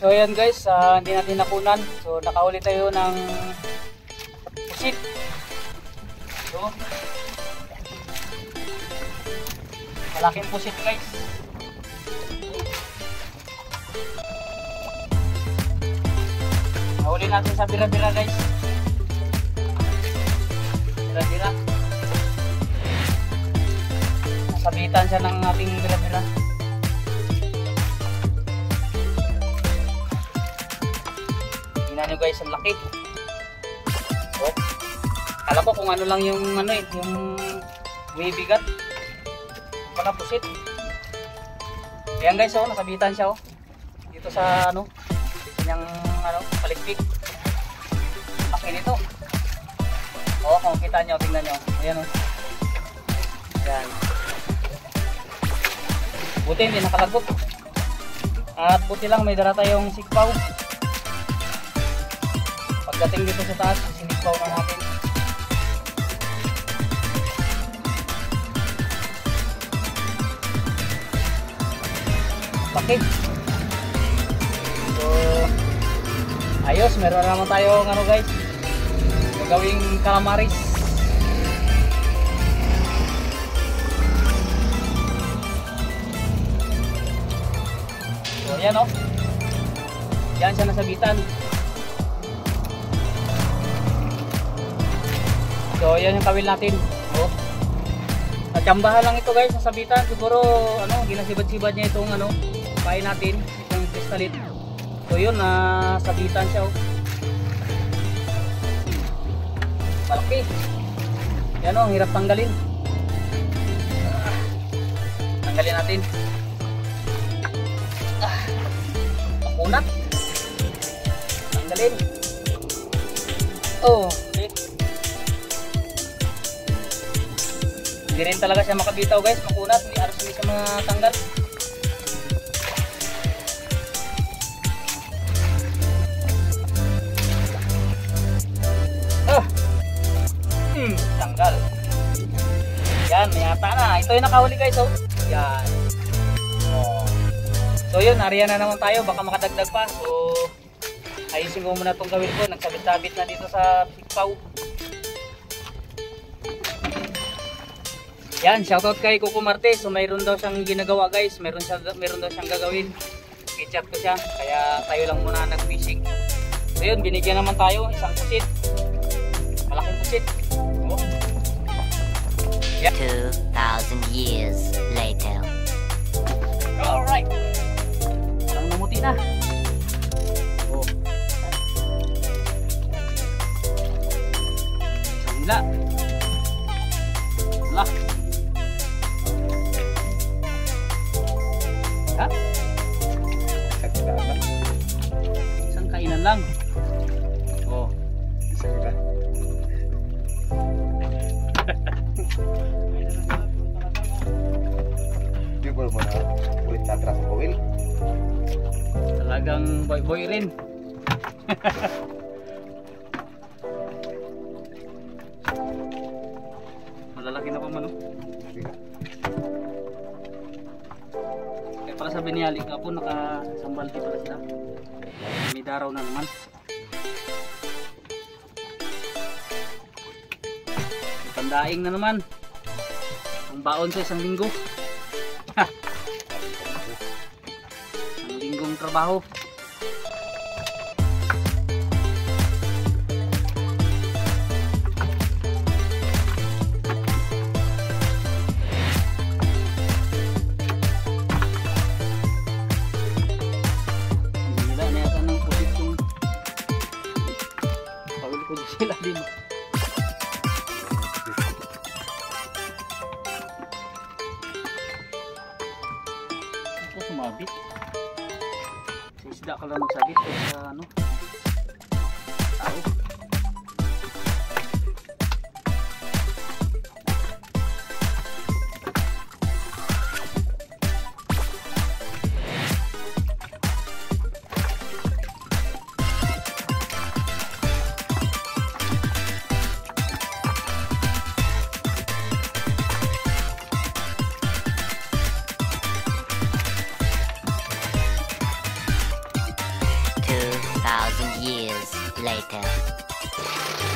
So ayan guys, hindi natin nakunan. So nakahuli tayo ng pusit. So, malaking pusit guys. Nahuli natin sa bira-bira guys. Bira-bira. Nasabitan siya ng ating bira-bira. Tingnan nyo guys, ang laki. So, kala ko kung ano lang yung yung bibigat. Pala pusit. Ayan guys, oh, nasabitan siya oh. Dito sa kanyang paligpik. Laki nito. Oh, kung kita nyo, tingnan nyo. Ayan oh. Ayan. Buti hindi nakalagot. At buti lang may dala tayong sikpaw. Pagdating dito sa taas, sinikpaw na natin. Laki. So, ayos, meron naman tayong guys, gagawing calamaris. So, ayan oh. Yan siya nasabitan. So yan yung kawil natin. Oh. Natsambahan lang ito guys, nasabitan. Siguro ginasibad-sibad niya itong pain natin, itong kristalit. So yun, nasabitan siya oh. Malaki. Yan oh, hirap tanggalin. Tanggalin natin. Makunat. Tanggalin. Oh, okay. Hindi rin talaga siya makabitaw guys, makunat, hindi siya matanggal. Tanggal. Yan, may ata na. Ito yung nakahuli guys oh. Yan. Oh. So yun, nariyan na naman tayo, baka makadagdag pa. So ayusin ko muna itong gawin ko, nagsabit-sabit na dito sa sikpaw. Yan, shoutout kay Coco Marte. So mayroon daw siyang ginagawa guys, meron daw siyang gagawin. I-chat ko siya, kaya tayo lang muna nag-fishing. So yun, binigyan naman tayo isang pusit. Malaking pusit. Oh. Yeah. 2,000 years later. Alright. Parang namuti na. Oh. Sangla. Lah. Ha? Isang kainan lang. Oh. Isang ka. Di ba mo na ulit natras sa kawil? Talagang boy rin. Malalaki na pa man oh. Kaya pala sabi ni Ali ka po, nakasambal di pala sila. May daraw na naman. Pandaing na naman. Ang baon sa isang linggo. Ang linggong trabaho. Nila na yata ng pusit yung pagod sila din. Sumabit sa isda ka lang magsabit o sa tao. years later.